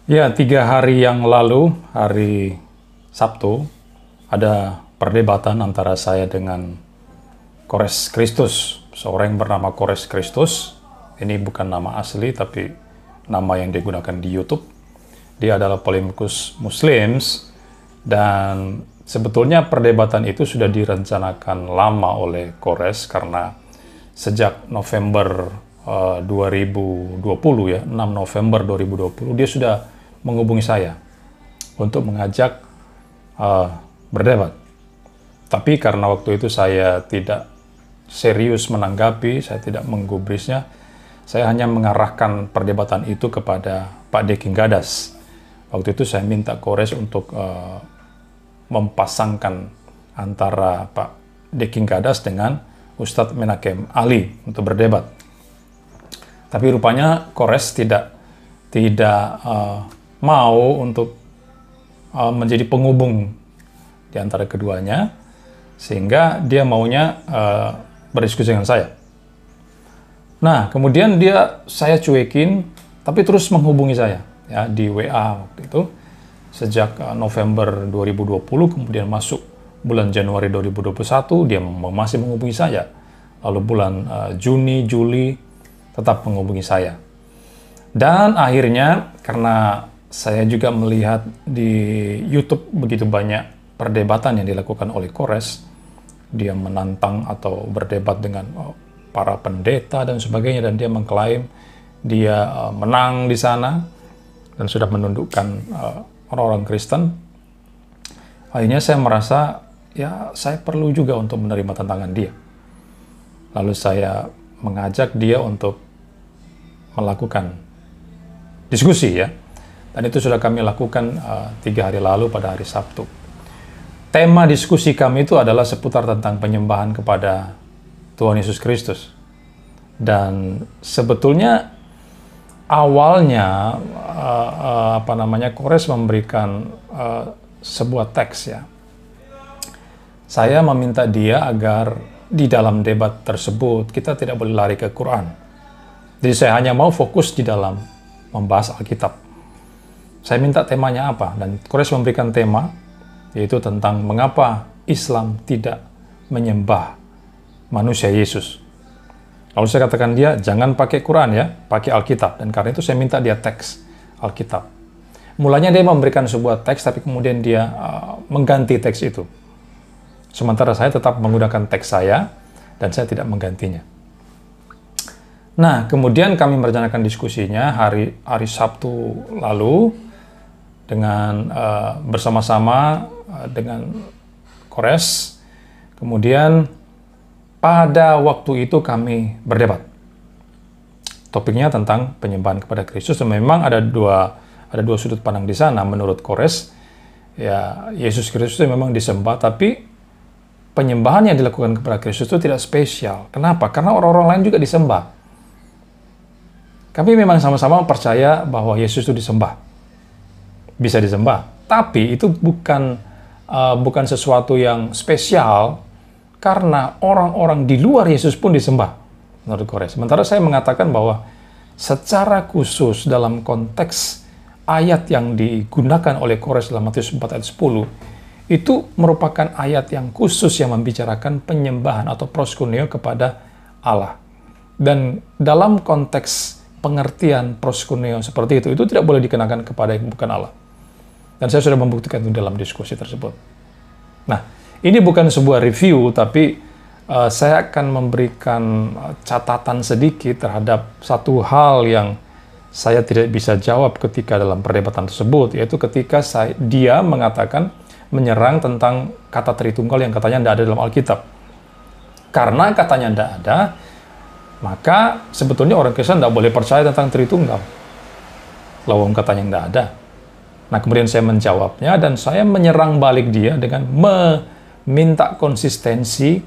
Ya, 3 hari yang lalu, hari Sabtu, ada perdebatan antara saya dengan Kores Kristus. Seorang yang bernama Kores Kristus. Ini bukan nama asli, tapi nama yang digunakan di YouTube. Dia adalah polemikus Muslims, dan sebetulnya perdebatan itu sudah direncanakan lama oleh Kores, karena sejak November 2020 ya, 6 November 2020, dia sudah menghubungi saya untuk mengajak berdebat. Tapi karena waktu itu saya tidak serius menanggapi, saya tidak menggubrisnya, saya hanya mengarahkan perdebatan itu kepada Pak Deking Gadas. Waktu itu saya minta Kores untuk mempasangkan antara Pak Deking Gadas dengan Ustadz Menakem Ali untuk berdebat. Tapi rupanya Kores tidak mau untuk menjadi penghubung di antara keduanya, sehingga dia maunya berdiskusi dengan saya. Nah, kemudian saya cuekin, tapi terus menghubungi saya ya di WA waktu itu sejak November 2020, kemudian masuk bulan Januari 2021 dia masih menghubungi saya. Lalu bulan Juni, Juli tetap menghubungi saya. Dan akhirnya karena saya juga melihat di YouTube begitu banyak perdebatan yang dilakukan oleh Kores, dia menantang atau berdebat dengan para pendeta dan sebagainya, dan dia mengklaim dia menang di sana dan sudah menundukkan orang-orang Kristen. Akhirnya saya merasa ya saya perlu juga untuk menerima tantangan dia. Lalu saya mengajak dia untuk melakukan diskusi ya. Dan itu sudah kami lakukan 3 hari lalu pada hari Sabtu. Tema diskusi kami itu adalah seputar tentang penyembahan kepada Tuhan Yesus Kristus. Dan sebetulnya awalnya Kores memberikan sebuah teks ya. Saya meminta dia agar di dalam debat tersebut kita tidak boleh lari ke Quran. Jadi saya hanya mau fokus di dalam membahas Alkitab. Saya minta temanya apa, dan Kores memberikan tema, yaitu tentang mengapa Islam tidak menyembah manusia Yesus. Lalu saya katakan dia, jangan pakai Quran ya, pakai Alkitab. Dan karena itu saya minta dia teks Alkitab. Mulanya dia memberikan sebuah teks, tapi kemudian dia mengganti teks itu. Sementara saya tetap menggunakan teks saya, dan saya tidak menggantinya. Nah, kemudian kami merencanakan diskusinya hari Sabtu lalu, dengan bersama-sama dengan Kores. Kemudian pada waktu itu kami berdebat. Topiknya tentang penyembahan kepada Kristus. Memang ada dua sudut pandang di sana. Menurut Kores, ya Yesus Kristus memang disembah, tapi penyembahan yang dilakukan kepada Kristus itu tidak spesial. Kenapa? Karena orang-orang lain juga disembah. Kami memang sama-sama percaya bahwa Yesus itu disembah. Bisa disembah, tapi itu bukan sesuatu yang spesial, karena orang-orang di luar Yesus pun disembah menurut Kores. Sementara saya mengatakan bahwa secara khusus dalam konteks ayat yang digunakan oleh Kores dalam Matius 4 ayat 10 itu merupakan ayat yang khusus yang membicarakan penyembahan atau proskuneo kepada Allah. Dan dalam konteks pengertian proskuneo seperti itu tidak boleh dikenakan kepada yang bukan Allah. Dan saya sudah membuktikan itu dalam diskusi tersebut. Nah, ini bukan sebuah review, tapi saya akan memberikan catatan sedikit terhadap satu hal yang saya tidak bisa jawab ketika dalam perdebatan tersebut, yaitu ketika dia mengatakan menyerang tentang kata Tritunggal yang katanya tidak ada dalam Alkitab. Karena katanya tidak ada, maka sebetulnya orang Kristen tidak boleh percaya tentang Tritunggal. Lawang katanya tidak ada. Nah, kemudian saya menjawabnya, dan saya menyerang balik dia dengan meminta konsistensi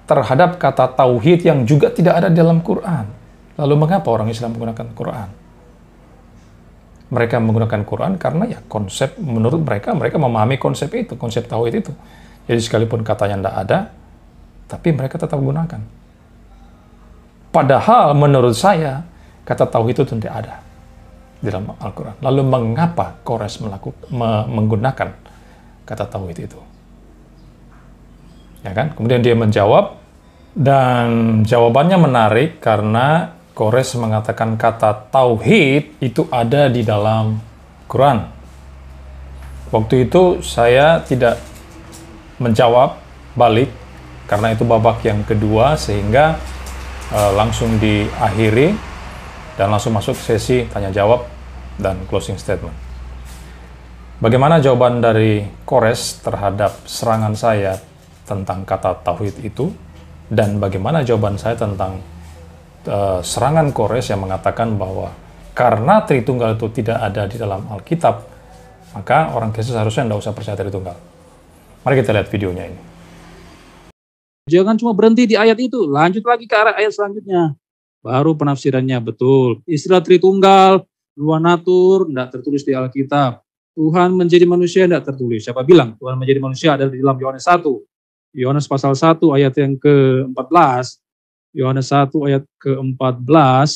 terhadap kata tauhid yang juga tidak ada dalam Quran. Lalu mengapa orang Islam menggunakan Quran? Mereka menggunakan Quran karena ya konsep, menurut mereka memahami konsep itu, konsep tauhid itu. Jadi sekalipun katanya tidak ada, tapi mereka tetap gunakan. Padahal menurut saya, kata tauhid itu tidak ada. di dalam Al-Quran. Lalu mengapa Kores menggunakan kata tauhid itu? Ya kan? Kemudian dia menjawab, dan jawabannya menarik karena Kores mengatakan kata tauhid itu ada di dalam Quran. Waktu itu saya tidak menjawab balik karena itu babak yang kedua, sehingga langsung diakhiri dan langsung masuk sesi tanya jawab dan closing statement. Bagaimana jawaban dari Kores terhadap serangan saya tentang kata tauhid itu, dan bagaimana jawaban saya tentang serangan Kores yang mengatakan bahwa karena Tritunggal itu tidak ada di dalam Alkitab, maka orang Kristen seharusnya tidak usah percaya Tritunggal. Mari kita lihat videonya ini. Jangan cuma berhenti di ayat itu, lanjut lagi ke arah ayat selanjutnya. Baru penafsirannya betul. Istilah Tritunggal, dua natur, tidak tertulis di Alkitab. Tuhan menjadi manusia tidak tertulis. Siapa bilang Tuhan menjadi manusia ada di dalam Yohanes 1? Yohanes pasal 1 ayat yang ke-14. Yohanes 1 ayat ke-14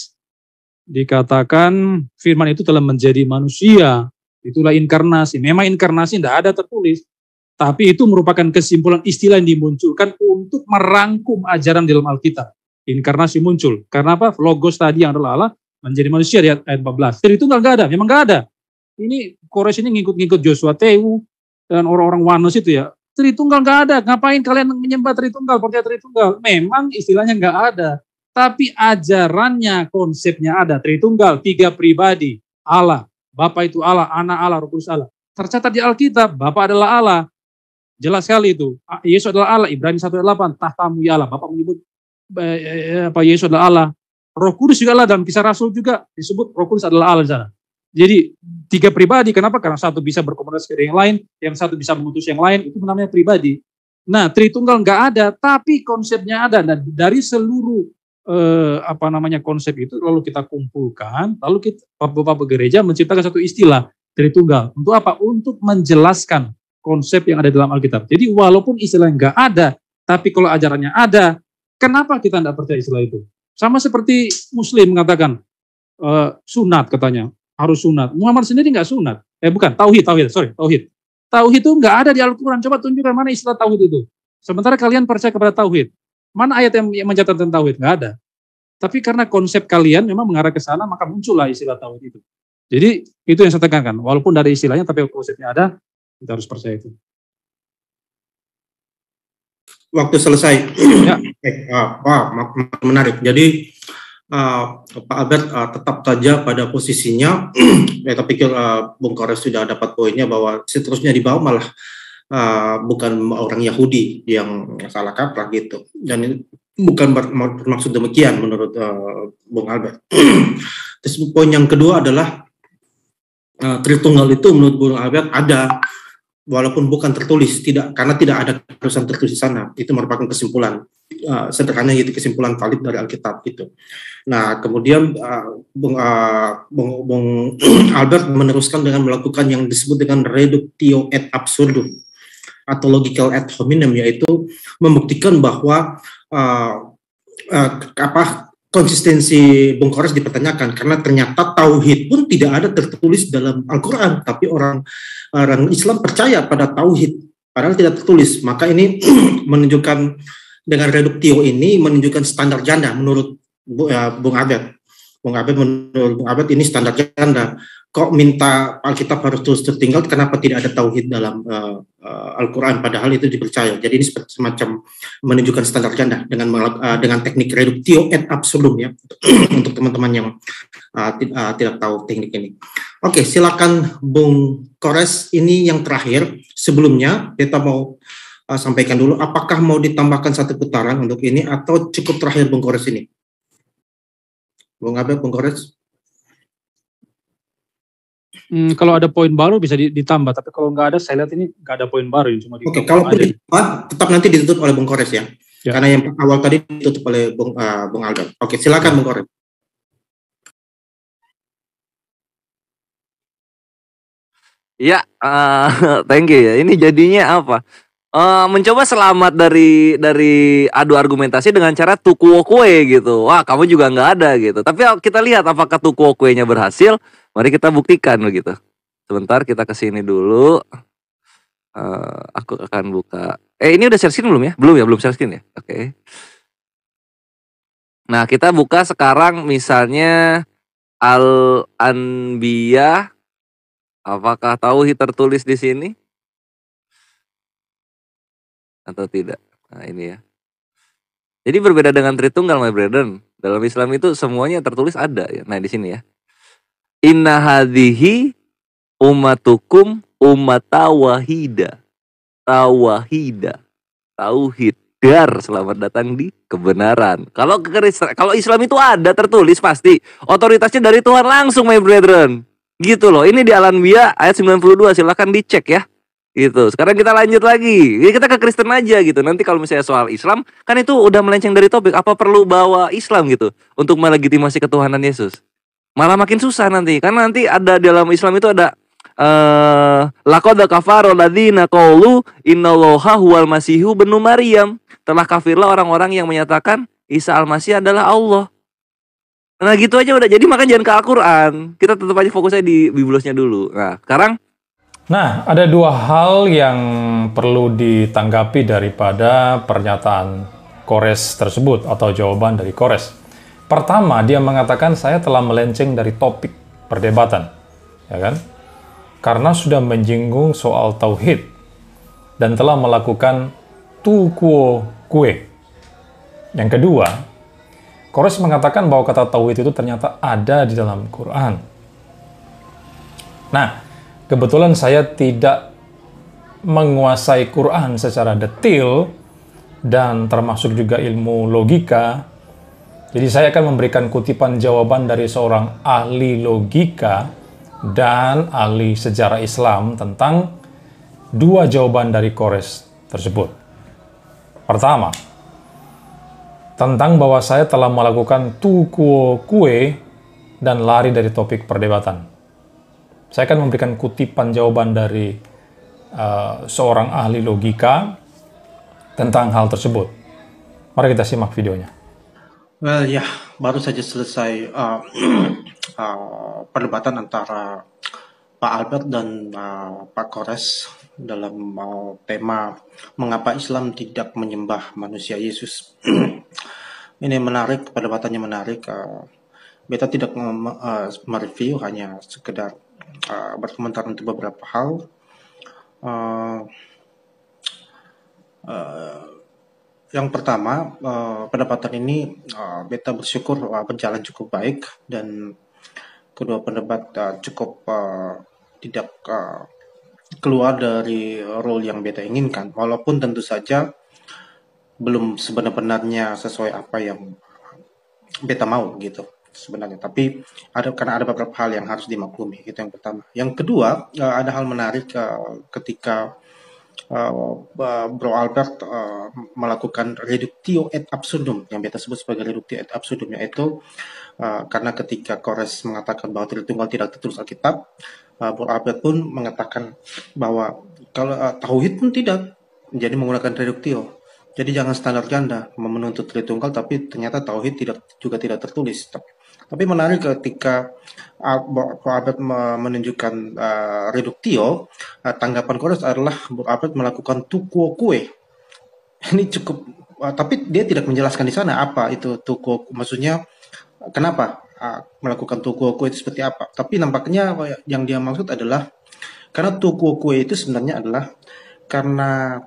dikatakan firman itu telah menjadi manusia. Itulah inkarnasi. Memang inkarnasi tidak ada tertulis, tapi itu merupakan kesimpulan istilah yang dimunculkan untuk merangkum ajaran di dalam Alkitab. Inkarnasi muncul. Karena apa? Logos tadi yang adalah Allah menjadi manusia di ayat 14. Jadi itu nggak ada, memang nggak ada. Ini Kores ini ngikut-ngikut Joshua Tewu dan orang-orang Wanos itu ya. Tritunggal nggak ada. Ngapain kalian menyembah Tritunggal, percaya Tritunggal? Memang istilahnya nggak ada. Tapi ajarannya, konsepnya ada. Tritunggal, 3 pribadi. Allah, Bapa itu Allah, Anak Allah, Roh Kudus Allah. Tercatat di Alkitab, Bapa adalah Allah. Jelas sekali itu. Yesus adalah Allah. Ibrani 1:8, tahtamu ya Allah. Bapak menyebut Yesus adalah Allah. Roh Kudus juga Allah, dalam Kisah Rasul juga disebut Roh Kudus adalah Allah di sana. Jadi 3 pribadi, kenapa? Karena satu bisa berkomunikasi dengan yang lain, yang satu bisa mengutus yang lain, itu namanya pribadi. Nah, Tritunggal nggak ada, tapi konsepnya ada. Dan dari seluruh konsep itu lalu kita kumpulkan, lalu kita Bapak gereja menciptakan satu istilah Tritunggal. Untuk apa? Untuk menjelaskan konsep yang ada dalam Alkitab. Jadi walaupun istilah nggak ada, tapi kalau ajarannya ada, kenapa kita tidak percaya istilah itu? Sama seperti Muslim mengatakan sunat katanya. Harus sunat. Muhammad sendiri nggak sunat. Tauhid. Tauhid itu nggak ada di Al-Quran. Coba tunjukkan mana istilah tauhid itu. Sementara kalian percaya kepada tauhid. Mana ayat yang mencatat tentang tauhid? Nggak ada. Tapi karena konsep kalian memang mengarah ke sana, maka muncullah istilah tauhid itu. Jadi itu yang saya tekankan. Walaupun dari istilahnya, tapi konsepnya ada, kita harus percaya itu. Waktu selesai. Ya. Menarik. Jadi Pak Albert tetap saja pada posisinya. Saya pikir Bung Kores sudah dapat poinnya bahwa seterusnya di bawah malah bukan orang Yahudi yang salah kaprah gitu. Dan ini bukan bermaksud demikian menurut Bung Albert. Terus poin yang kedua adalah Tritunggal itu menurut Bung Albert ada, walaupun bukan tertulis, karena tidak ada tulisan tertulis di sana. Itu merupakan kesimpulan sederhana, itu kesimpulan valid dari Alkitab gitu. Nah, kemudian Bung Albert meneruskan dengan melakukan yang disebut dengan reductio ad absurdum atau logical ad hominem, yaitu membuktikan bahwa konsistensi Bung Kores dipertanyakan karena ternyata tauhid pun tidak ada tertulis dalam Al-Quran, tapi orang Islam percaya pada tauhid padahal tidak tertulis. Maka ini menunjukkan, dengan reductio ini menunjukkan standar ganda menurut Bung Albert. Menurut Bung Albert ini standar ganda. Kok minta Alkitab harus terus tertinggal, kenapa tidak ada tauhid dalam Al-Quran, padahal itu dipercaya. Jadi ini semacam menunjukkan standar ganda dengan teknik reductio ad absurdum ya, untuk teman-teman yang tidak tahu teknik ini. Oke, silakan Bung Kores, ini yang terakhir. Sebelumnya kita mau sampaikan dulu, apakah mau ditambahkan satu putaran untuk ini atau cukup terakhir Bung Kores ini? Bung Albert, Bung Kores? Kalau ada poin baru bisa ditambah, tapi kalau nggak ada, saya lihat ini nggak ada poin baru. Oke, kalau tetap nanti ditutup oleh Bung Kores ya. Karena yang awal tadi ditutup oleh Bung Albert. Oke, silakan Bung Kores. Ya, thank you ya. Ini jadinya apa? Mencoba selamat dari adu argumentasi dengan cara tukuo kue gitu. Wah, kamu juga nggak ada gitu. Tapi kita lihat apakah tukuo kuenya berhasil. Mari kita buktikan begitu. Sebentar kita ke sini dulu. Aku akan buka. Ini udah share screen belum ya? Belum ya, belum share screen ya. Oke. Nah, kita buka sekarang misalnya Al-Anbiya. Apakah tauhid tertulis di sini atau tidak? Nah, ini ya. Jadi berbeda dengan Tritunggal, my brethren. Dalam Islam itu semuanya tertulis ada ya. Nah, di sini ya. Inna hadhihi ummatukum ummata wahida. Tawahida. Tauhid. Dar, selamat datang di kebenaran. Kalau Islam itu ada tertulis pasti. Otoritasnya dari Tuhan langsung, my brethren. Gitu loh. Ini di Al-Anbiya ayat 92, silahkan dicek ya. Gitu. Sekarang kita lanjut lagi. Kita ke Kristen aja gitu. Nanti kalau misalnya soal Islam, kan itu udah melenceng dari topik. Apa perlu bawa Islam gitu untuk melegitimasi ketuhanan Yesus? Malah makin susah nanti. Karena nanti ada dalam Islam itu ada laqad kafara alladziina qalu innallaha huwal masihu ibnu Maryam. Telah kafirlah orang-orang yang menyatakan Isa Al-Masih adalah Allah. Nah gitu aja udah. Jadi makanya jangan ke Al-Quran. Kita tetap aja fokusnya di Biblosnya dulu. Nah sekarang. Nah, ada dua hal yang perlu ditanggapi daripada pernyataan Kores tersebut atau jawaban dari Kores. Pertama, dia mengatakan saya telah melenceng dari topik perdebatan, ya kan? Karena sudah menyinggung soal tauhid dan telah melakukan tu quo kue. Yang kedua, Kores mengatakan bahwa kata tauhid itu ternyata ada di dalam Quran. Nah, kebetulan saya tidak menguasai Quran secara detail dan termasuk juga ilmu logika. Jadi saya akan memberikan kutipan jawaban dari seorang ahli logika dan ahli sejarah Islam tentang dua jawaban dari Kores tersebut. Pertama, tentang bahwa saya telah melakukan tu quo kue dan lari dari topik perdebatan. Saya akan memberikan kutipan jawaban dari seorang ahli logika tentang hal tersebut. Mari kita simak videonya. Well, ya, baru saja selesai perdebatan antara Pak Albert dan Pak Kores dalam tema mengapa Islam tidak menyembah manusia Yesus. Ini menarik, perdebatannya menarik. Beta tidak mereview, hanya sekedar berkomentar untuk beberapa hal. Yang pertama, perdebatan ini beta bersyukur berjalan cukup baik dan kedua pendebat cukup tidak keluar dari role yang beta inginkan, walaupun tentu saja belum sebenarnya sesuai apa yang beta mau gitu sebenarnya, tapi karena ada beberapa hal yang harus dimaklumi. Itu yang pertama. Yang kedua, ada hal menarik ketika Bro Albert melakukan reductio ad absurdum, yang beta sebut sebagai reductio ad absurdum, yaitu karena ketika Kores mengatakan bahwa Tritunggal tidak tertulis Alkitab, Bro Albert pun mengatakan bahwa kalau tauhid pun tidak, jadi menggunakan reductio. Jadi jangan standar ganda menuntut Tritunggal, tapi ternyata tauhid juga tidak tertulis. Tapi menarik ketika Albert menunjukkan reductio, tanggapan Kores adalah Albert melakukan tu quo kue. Ini cukup, tapi dia tidak menjelaskan di sana apa itu tu quo, maksudnya kenapa melakukan tu quo kue itu seperti apa. Tapi nampaknya yang dia maksud adalah karena tu quo kue itu sebenarnya adalah karena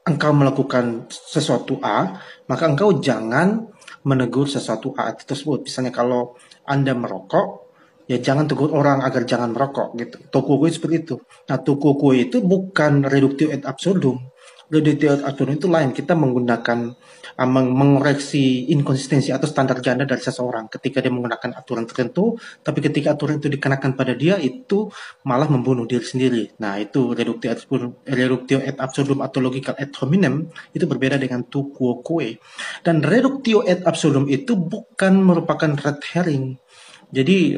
engkau melakukan sesuatu A, maka engkau jangan menegur sesuatu A tersebut. Misalnya kalau Anda merokok, ya jangan tegur orang agar jangan merokok gitu. Tu quo kue seperti itu. Nah, tu quo kue itu bukan reductio ad absurdum. Reductio ad absurdum itu lain. Kita menggunakan mengoreksi inkonsistensi atau standar ganda dari seseorang ketika dia menggunakan aturan tertentu, tapi ketika aturan itu dikenakan pada dia, itu malah membunuh diri sendiri. Nah, itu reductio ad absurdum atau logical ad hominem, itu berbeda dengan tu quo kue. Dan reductio ad absurdum itu bukan merupakan red herring. Jadi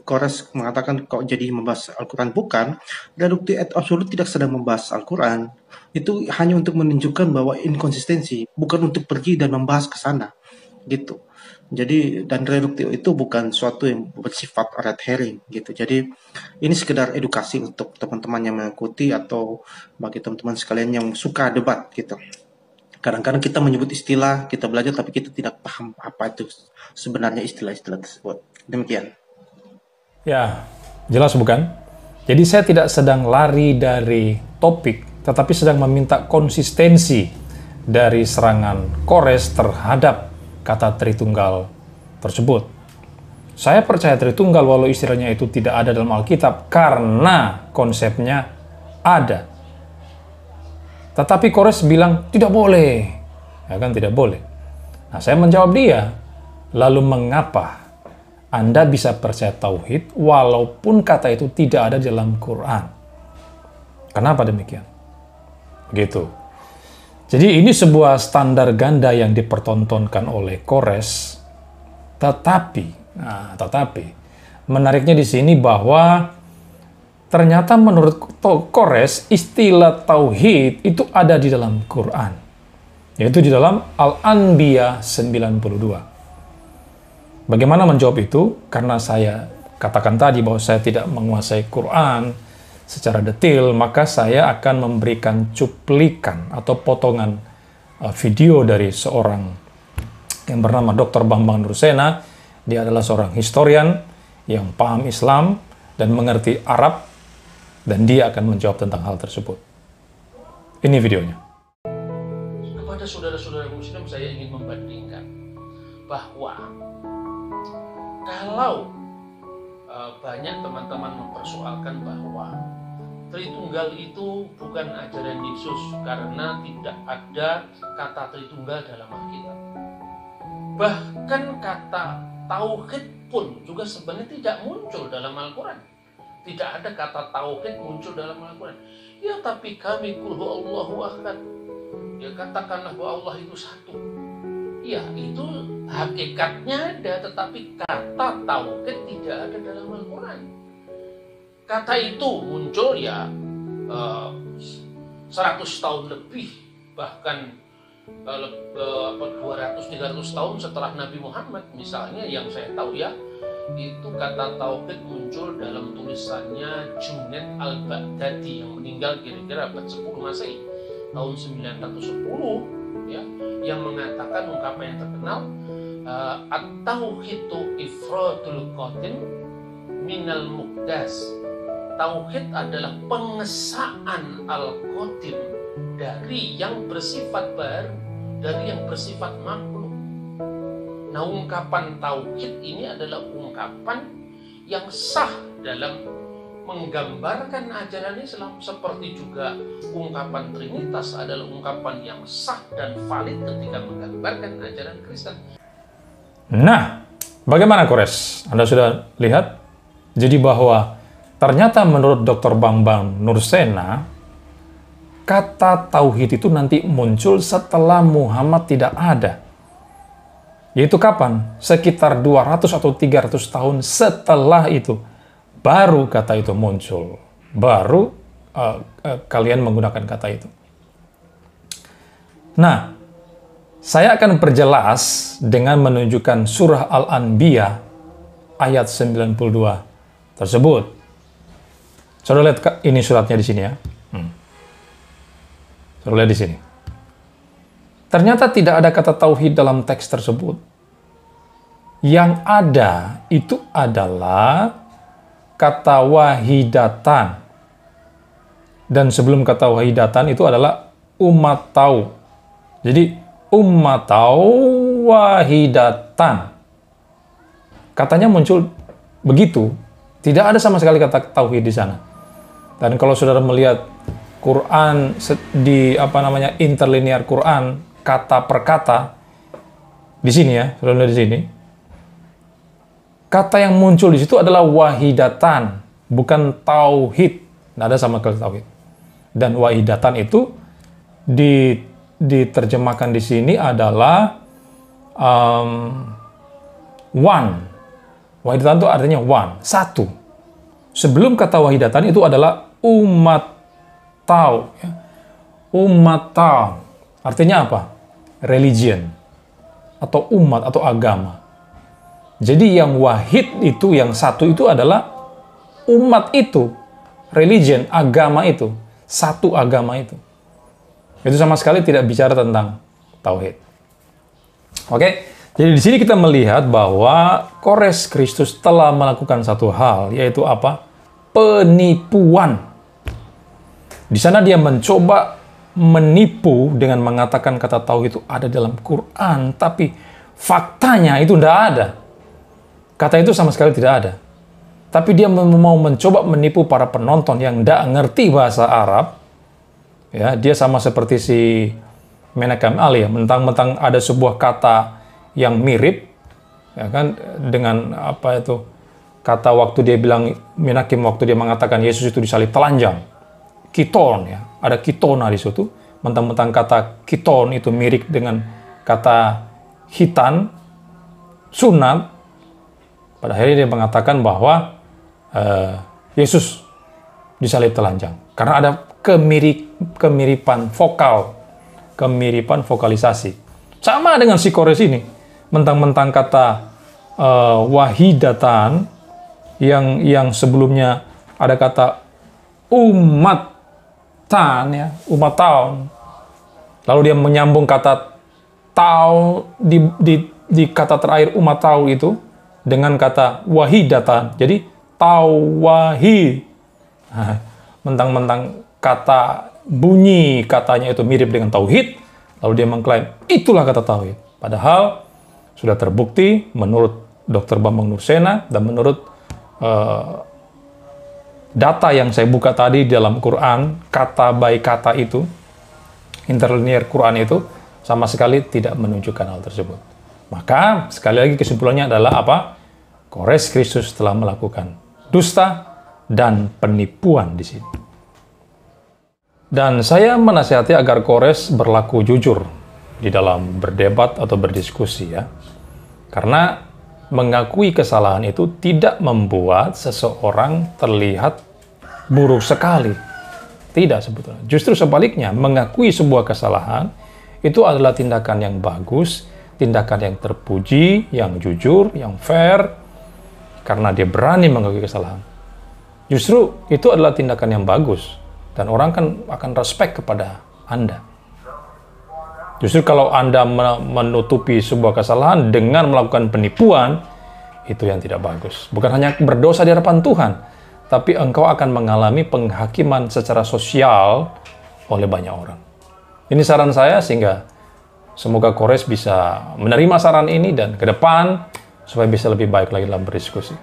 Kores mengatakan kok jadi membahas Al-Quran, bukan. Reductio ad absurdum tidak sedang membahas Al-Quran. Itu hanya untuk menunjukkan bahwa inkonsistensi, bukan untuk pergi dan membahas ke sana gitu. Jadi dan reduktio itu bukan suatu yang bersifat red herring gitu. Jadi ini sekedar edukasi untuk teman-teman yang mengikuti atau bagi teman-teman sekalian yang suka debat gitu. Kadang-kadang kita menyebut istilah, kita belajar tapi kita tidak paham apa itu sebenarnya istilah-istilah tersebut. Demikian. Ya, jelas bukan? Jadi saya tidak sedang lari dari topik, tetapi sedang meminta konsistensi dari serangan Kores terhadap kata Tritunggal tersebut. Saya percaya Tritunggal walau istilahnya itu tidak ada dalam Alkitab karena konsepnya ada. Tetapi Kores bilang tidak boleh. Ya kan, tidak boleh. Nah, saya menjawab dia, lalu mengapa Anda bisa percaya tauhid walaupun kata itu tidak ada dalam Quran? Kenapa demikian? Gitu. Jadi ini sebuah standar ganda yang dipertontonkan oleh Kores. Tetapi menariknya di sini bahwa ternyata menurut Kores istilah tauhid itu ada di dalam Quran, yaitu di dalam Al-Anbiya 92. Bagaimana menjawab itu? Karena saya katakan tadi bahwa saya tidak menguasai Quran secara detail, maka saya akan memberikan cuplikan atau potongan video dari seorang yang bernama Dr. Bambang Nursena. Dia adalah seorang historian yang paham Islam dan mengerti Arab, dan dia akan menjawab tentang hal tersebut. Ini videonya. Kepada saudara-saudara muslim saya ingin membandingkan bahwa kalau banyak teman-teman mempersoalkan bahwa Tritunggal itu bukan ajaran Yesus karena tidak ada kata Tritunggal dalam Alkitab. Bahkan kata tauhid pun juga sebenarnya tidak muncul dalam Al-Quran. Tidak ada kata tauhid muncul dalam Al-Quran. Ya, tapi kami kulhu Allahu ahad. Ya, katakanlah bahwa Allah itu satu. Ya, itu hakikatnya ada, tetapi kata tauhid tidak ada dalam Al-Quran. Kata itu muncul ya 100 tahun lebih, bahkan 200-300 tahun setelah Nabi Muhammad. Misalnya yang saya tahu ya, itu kata tauhid muncul dalam tulisannya Junaid al-Baghdadi yang meninggal kira-kira abad 10 Masehi, tahun 910 ya, yang mengatakan ungkapan yang terkenal at-tauhidu ifradul qadim minal muqdas. Tauhid adalah pengesaan al-qadim dari yang bersifat baru, dari yang bersifat makhluk. Nah, ungkapan tauhid ini adalah ungkapan yang sah dalam menggambarkan ajaran Islam, seperti juga ungkapan Trinitas adalah ungkapan yang sah dan valid ketika menggambarkan ajaran Kristen. Nah, bagaimana Kores? Anda sudah lihat? Jadi bahwa ternyata menurut Dr. Bambang Nursena, kata tauhid itu nanti muncul setelah Muhammad tidak ada. Yaitu kapan? Sekitar 200 atau 300 tahun setelah itu. Baru kata itu muncul. Baru kalian menggunakan kata itu. Nah, saya akan perjelas dengan menunjukkan surah Al-Anbiya ayat 92 tersebut. Saudara lihat ini suratnya di sini ya. Saudara lihat di sini. Ternyata tidak ada kata tauhid dalam teks tersebut. Yang ada itu adalah kata wahidatan. Dan sebelum kata wahidatan itu adalah umat tahu. Jadi umat tahu wahidatan. Katanya muncul begitu. Tidak ada sama sekali kata tauhid di sana. Dan kalau saudara melihat Quran di interlinear Quran kata per kata di sini ya, saudara lihat di sini. Kata yang muncul di situ adalah wahidatan, bukan tauhid. Tidak ada sama sekali tauhid. Dan wahidatan itu diterjemahkan di sini adalah one. Wahidatan itu artinya one, satu. Sebelum kata wahidatan itu adalah umat tahu. Ya. Umat tahu. Artinya apa? Religion. Atau umat atau agama. Jadi yang wahid itu, yang satu itu adalah umat itu, religion, agama itu, satu agama itu. Itu sama sekali tidak bicara tentang tauhid. Oke, jadi di sini kita melihat bahwa Kores Kristus telah melakukan satu hal, yaitu apa? Penipuan. Di sana dia mencoba menipu dengan mengatakan kata tauhid itu ada dalam Quran, tapi faktanya itu tidak ada. Kata itu sama sekali tidak ada. Tapi dia mau mencoba menipu para penonton yang tidak ngerti bahasa Arab. Ya, dia sama seperti si Menachem Ali, ya, mentang-mentang ada sebuah kata yang mirip, ya kan, dengan apa itu kata waktu dia bilang Menachem waktu dia mengatakan Yesus itu disalib telanjang, kiton, ya, ada kitona di situ. Mentang-mentang kata kiton itu mirip dengan kata hitan, sunat. Pada akhirnya dia mengatakan bahwa Yesus disalib telanjang karena ada kemiripan vokal, kemiripan vokalisasi. Sama dengan si Kores ini, mentang-mentang kata wahidatan yang sebelumnya ada kata umatan, ya, umat tahun. Lalu dia menyambung kata tau di kata terakhir umat tau itu dengan kata wahidatan. Jadi tawahid. Mentang-mentang kata bunyi katanya itu mirip dengan tauhid, lalu dia mengklaim itulah kata tauhid. Padahal sudah terbukti menurut Dr. Bambang Nursena dan menurut data yang saya buka tadi dalam Quran, kata by kata itu, interlinear Quran itu sama sekali tidak menunjukkan hal tersebut. Maka sekali lagi kesimpulannya adalah apa? Kores Kristus telah melakukan dusta dan penipuan di sini. Dan saya menasihati agar Kores berlaku jujur di dalam berdebat atau berdiskusi, ya. Karena mengakui kesalahan itu tidak membuat seseorang terlihat buruk sekali. Tidak sebetulnya. Justru sebaliknya, mengakui sebuah kesalahan itu adalah tindakan yang bagus, tindakan yang terpuji, yang jujur, yang fair, karena dia berani mengakui kesalahan. Justru itu adalah tindakan yang bagus, dan orang kan akan respect kepada Anda. Justru kalau Anda menutupi sebuah kesalahan dengan melakukan penipuan, itu yang tidak bagus. Bukan hanya berdosa di hadapan Tuhan, tapi engkau akan mengalami penghakiman secara sosial oleh banyak orang. Ini saran saya, sehingga semoga Kores bisa menerima saran ini dan ke depan supaya bisa lebih baik lagi dalam berdiskusi.